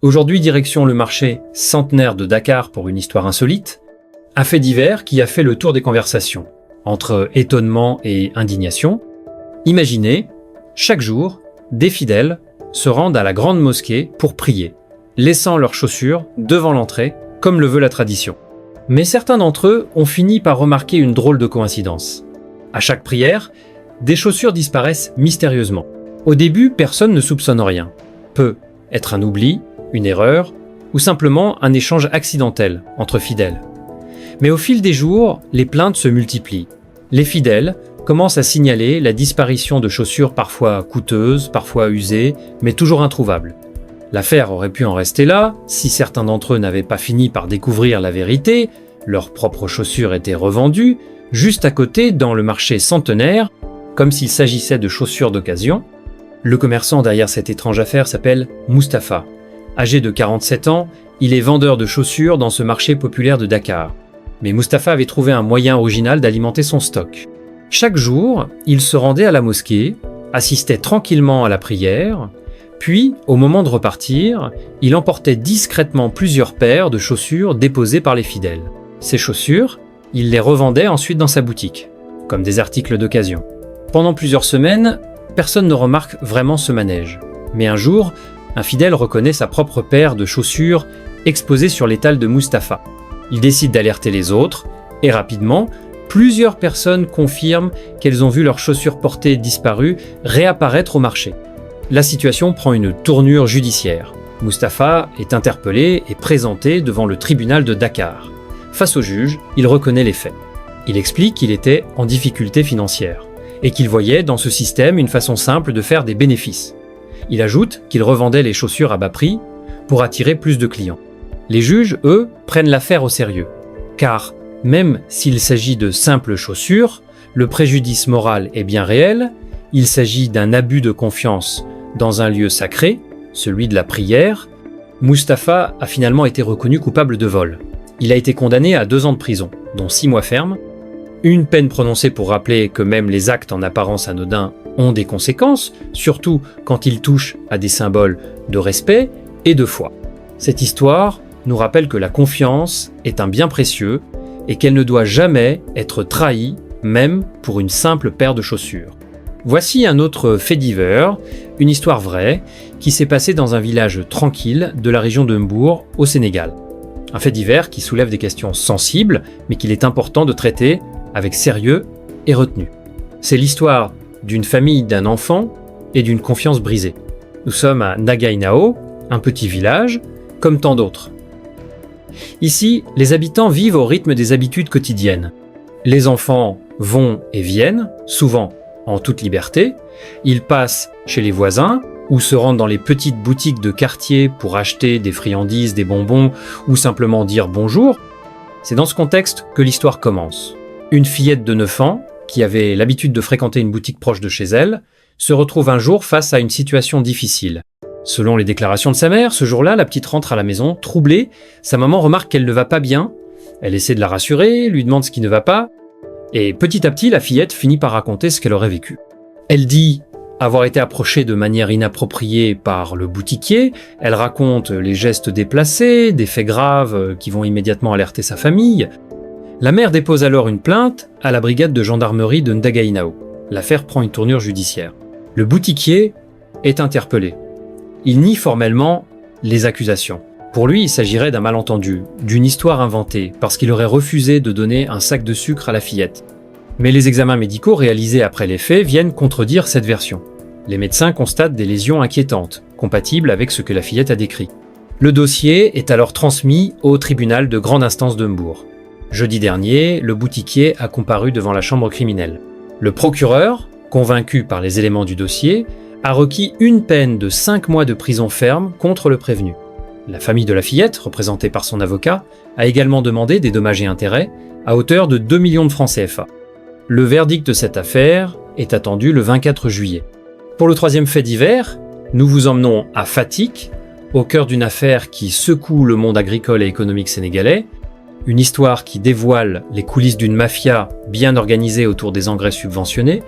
Aujourd'hui, direction le marché centenaire de Dakar pour une histoire insolite, un fait divers qui a fait le tour des conversations, entre étonnement et indignation. Imaginez, chaque jour, des fidèles se rendent à la grande mosquée pour prier, laissant leurs chaussures devant l'entrée, comme le veut la tradition. Mais certains d'entre eux ont fini par remarquer une drôle de coïncidence. À chaque prière, des chaussures disparaissent mystérieusement. Au début, personne ne soupçonne rien. Peut être un oubli, une erreur, ou simplement un échange accidentel entre fidèles. Mais au fil des jours, les plaintes se multiplient. Les fidèles commencent à signaler la disparition de chaussures parfois coûteuses, parfois usées, mais toujours introuvables. L'affaire aurait pu en rester là, si certains d'entre eux n'avaient pas fini par découvrir la vérité, leurs propres chaussures étaient revendues, juste à côté dans le marché centenaire, comme s'il s'agissait de chaussures d'occasion. Le commerçant derrière cette étrange affaire s'appelle Mustapha. Âgé de 47 ans, il est vendeur de chaussures dans ce marché populaire de Dakar. Mais Mustapha avait trouvé un moyen original d'alimenter son stock. Chaque jour, il se rendait à la mosquée, assistait tranquillement à la prière, puis, au moment de repartir, il emportait discrètement plusieurs paires de chaussures déposées par les fidèles. Ces chaussures, il les revendait ensuite dans sa boutique, comme des articles d'occasion. Pendant plusieurs semaines, personne ne remarque vraiment ce manège. Mais un jour, un fidèle reconnaît sa propre paire de chaussures exposée sur l'étal de Mustapha. Il décide d'alerter les autres, et rapidement, plusieurs personnes confirment qu'elles ont vu leurs chaussures portées disparues réapparaître au marché. La situation prend une tournure judiciaire. Mustapha est interpellé et présenté devant le tribunal de Dakar. Face au juge, il reconnaît les faits. Il explique qu'il était en difficulté financière et qu'il voyait dans ce système une façon simple de faire des bénéfices. Il ajoute qu'il revendait les chaussures à bas prix pour attirer plus de clients. Les juges, eux, prennent l'affaire au sérieux, car même s'il s'agit de simples chaussures, le préjudice moral est bien réel, il s'agit d'un abus de confiance dans un lieu sacré, celui de la prière. Mustapha a finalement été reconnu coupable de vol. Il a été condamné à 2 ans de prison, dont 6 mois fermes, une peine prononcée pour rappeler que même les actes en apparence anodins ont des conséquences, surtout quand ils touchent à des symboles de respect et de foi. Cette histoire nous rappelle que la confiance est un bien précieux et qu'elle ne doit jamais être trahie, même pour une simple paire de chaussures. Voici un autre fait divers, une histoire vraie, qui s'est passée dans un village tranquille de la région de Mbour, au Sénégal. Un fait divers qui soulève des questions sensibles, mais qu'il est important de traiter avec sérieux et retenue. C'est l'histoire d'une famille, d'un enfant et d'une confiance brisée. Nous sommes à Nagainao, un petit village, comme tant d'autres. Ici, les habitants vivent au rythme des habitudes quotidiennes. Les enfants vont et viennent, souvent en toute liberté. Ils passent chez les voisins ou se rendent dans les petites boutiques de quartier pour acheter des friandises, des bonbons ou simplement dire bonjour. C'est dans ce contexte que l'histoire commence. Une fillette de 9 ans, qui avait l'habitude de fréquenter une boutique proche de chez elle, se retrouve un jour face à une situation difficile. Selon les déclarations de sa mère, ce jour-là, la petite rentre à la maison, troublée. Sa maman remarque qu'elle ne va pas bien. Elle essaie de la rassurer, lui demande ce qui ne va pas. Et petit à petit, la fillette finit par raconter ce qu'elle aurait vécu. Elle dit avoir été approchée de manière inappropriée par le boutiquier. Elle raconte les gestes déplacés, des faits graves qui vont immédiatement alerter sa famille. La mère dépose alors une plainte à la brigade de gendarmerie de Ndagainao. L'affaire prend une tournure judiciaire. Le boutiquier est interpellé. Il nie formellement les accusations. Pour lui, il s'agirait d'un malentendu, d'une histoire inventée, parce qu'il aurait refusé de donner un sac de sucre à la fillette. Mais les examens médicaux réalisés après les faits viennent contredire cette version. Les médecins constatent des lésions inquiétantes, compatibles avec ce que la fillette a décrit. Le dossier est alors transmis au tribunal de grande instance de Mbour. Jeudi dernier, le boutiquier a comparu devant la chambre criminelle. Le procureur, convaincu par les éléments du dossier, a requis une peine de 5 mois de prison ferme contre le prévenu. La famille de la fillette, représentée par son avocat, a également demandé des dommages et intérêts à hauteur de 2 millions de francs CFA. Le verdict de cette affaire est attendu le 24 juillet. Pour le 3e fait divers, nous vous emmenons à Fatick, au cœur d'une affaire qui secoue le monde agricole et économique sénégalais, une histoire qui dévoile les coulisses d'une mafia bien organisée autour des engrais subventionnés.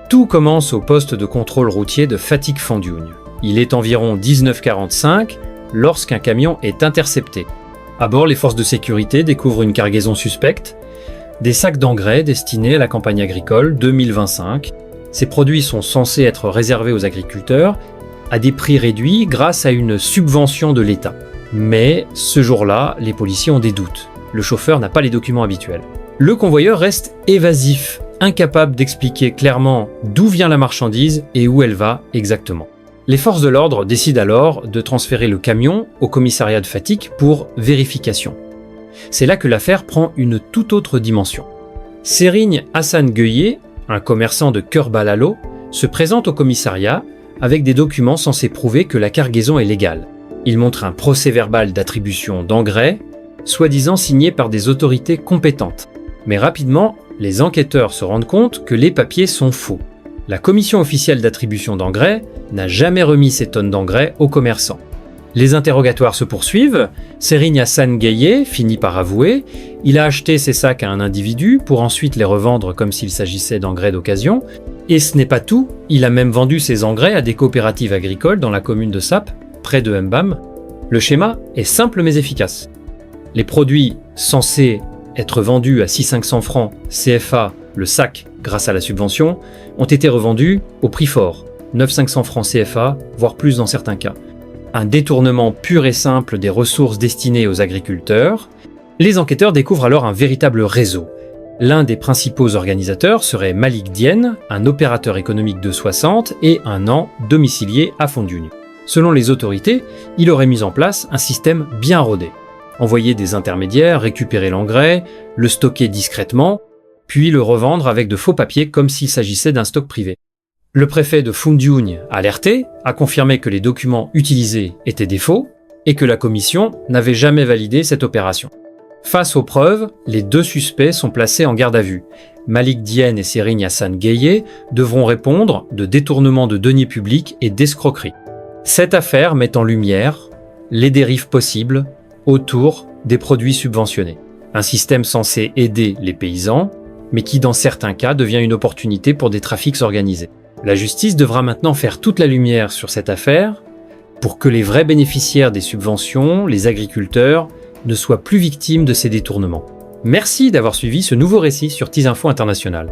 Tout commence au poste de contrôle routier de Fatick-Fendioune. Il est environ 19h45 lorsqu'un camion est intercepté. À bord, les forces de sécurité découvrent une cargaison suspecte, des sacs d'engrais destinés à la campagne agricole 2025. Ces produits sont censés être réservés aux agriculteurs à des prix réduits grâce à une subvention de l'État. Mais ce jour-là, les policiers ont des doutes. Le chauffeur n'a pas les documents habituels. Le convoyeur reste évasif, incapable d'expliquer clairement d'où vient la marchandise et où elle va exactement. Les forces de l'ordre décident alors de transférer le camion au commissariat de Fatick pour vérification. C'est là que l'affaire prend une toute autre dimension. Serigne Hassan Gueye, un commerçant de Kër-Balalo, se présente au commissariat avec des documents censés prouver que la cargaison est légale. Il montre un procès-verbal d'attribution d'engrais, soi-disant signé par des autorités compétentes. Mais rapidement, les enquêteurs se rendent compte que les papiers sont faux. La commission officielle d'attribution d'engrais n'a jamais remis ces tonnes d'engrais aux commerçants. Les interrogatoires se poursuivent, Serigne Hassan Gueye finit par avouer, il a acheté ces sacs à un individu pour ensuite les revendre comme s'il s'agissait d'engrais d'occasion, et ce n'est pas tout, il a même vendu ces engrais à des coopératives agricoles dans la commune de Sap, près de Mbam. Le schéma est simple mais efficace. Les produits censés être vendus à 600-500 francs CFA le sac grâce à la subvention ont été revendus au prix fort, 900-500 francs CFA, voire plus dans certains cas. Un détournement pur et simple des ressources destinées aux agriculteurs. Les enquêteurs découvrent alors un véritable réseau. L'un des principaux organisateurs serait Malik Diène, un opérateur économique de 60 et un an domicilié à Foundiougne. Selon les autorités, il aurait mis en place un système bien rodé. Envoyer des intermédiaires, récupérer l'engrais, le stocker discrètement, puis le revendre avec de faux papiers comme s'il s'agissait d'un stock privé. Le préfet de Foundiougne, alerté, a confirmé que les documents utilisés étaient des faux et que la commission n'avait jamais validé cette opération. Face aux preuves, les deux suspects sont placés en garde à vue. Malik Diène et Serigne Hassan Gueye devront répondre de détournement de deniers publics et d'escroquerie. Cette affaire met en lumière les dérives possibles autour des produits subventionnés. Un système censé aider les paysans, mais qui dans certains cas devient une opportunité pour des trafics organisés. La justice devra maintenant faire toute la lumière sur cette affaire pour que les vrais bénéficiaires des subventions, les agriculteurs, ne soient plus victimes de ces détournements. Merci d'avoir suivi ce nouveau récit sur TIS Info International.